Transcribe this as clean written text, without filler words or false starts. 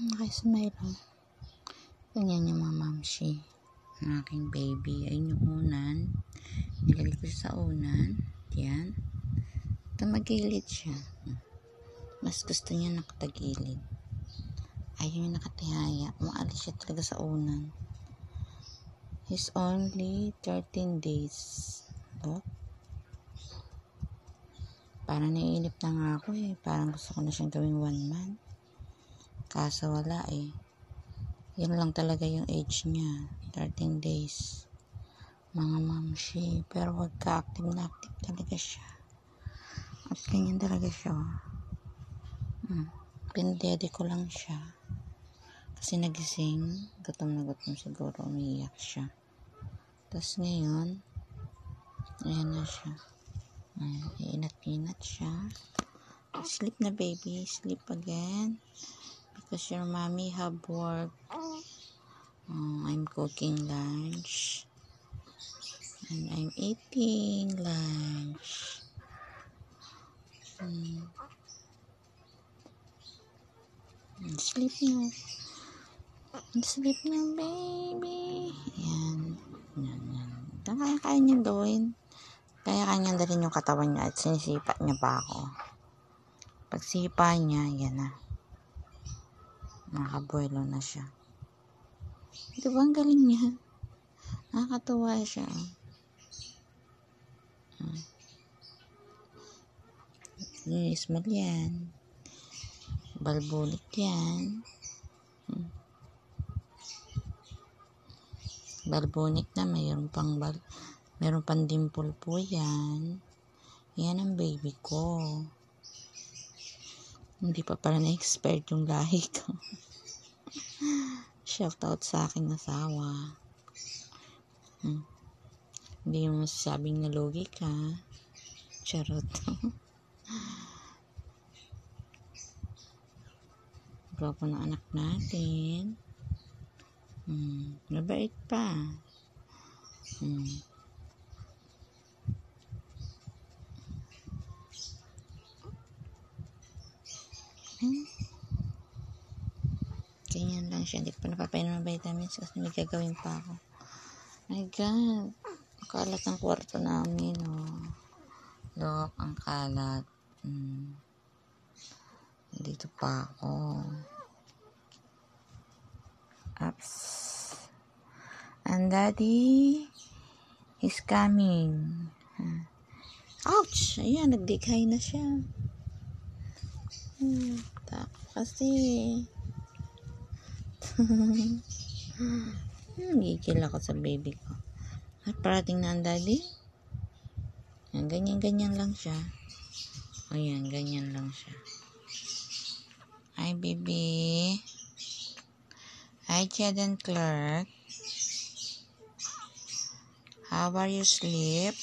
Nakismile lang. Ganyan yung mga mamshi. Ang aking baby. Ayun yung unan. Nilagay ko sa unan. Yan. Tumagilid siya. Mas gusto niya nakatagilid. Ayaw yung nakatihaya. Umaalis siya talaga sa unan. He's only 13 days. Look. Parang naiinip na nga ako eh. Parang gusto ko na siyang gawing 1 month. Kaso wala eh. Yan lang talaga yung age niya. 13 days. Mga mamshi. Pero wag ka-active na active talaga siya. At ganyan talaga siya. Pindede ko lang siya. Kasi nagising. Gutom na gutom siguro. Umiiyak siya. Tapos ngayon, ayan na siya. Iinat-inat siya. Sleep na baby. Sleep again. Because your mommy have work. I'm cooking lunch. And I'm eating lunch. Sleep na. Sleep na baby. Ayan. Kaya niyang gawin. Kaya kanyang dalhin yung katawan niya at sinisipa niya pa ako. Pagsipa niya, yan na. Nakabuelo na siya. Diba ang galing niya? Nakakatuwa siya. Small yan. Balbulik yan. Balbulik na mayroon pang dimple po yan. Yan ang baby ko. Hindi pa pala na-expired yung lahi ko. Shout out sa aking asawa. Hindi yung masasabing na logi ka. Charot. Gwapo ng anak natin. Mabait pa. Ganyan lang siya. Hindi ko pa napapainom ng vitamins kasi may gagawin pa ako. My God. Kalat ang kwarto namin. Look, ang kalat. Dito pa ako. Ups. And daddy is coming. Ouch! Ayan, nagdighay na siya. Tako kasi. Gigil ako sa baby ko. At parating na ang daddy. Ganyan-ganyan lang siya. Ayan, ganyan lang siya. Hi, baby. Hi, Jaden Clark. How are you sleep?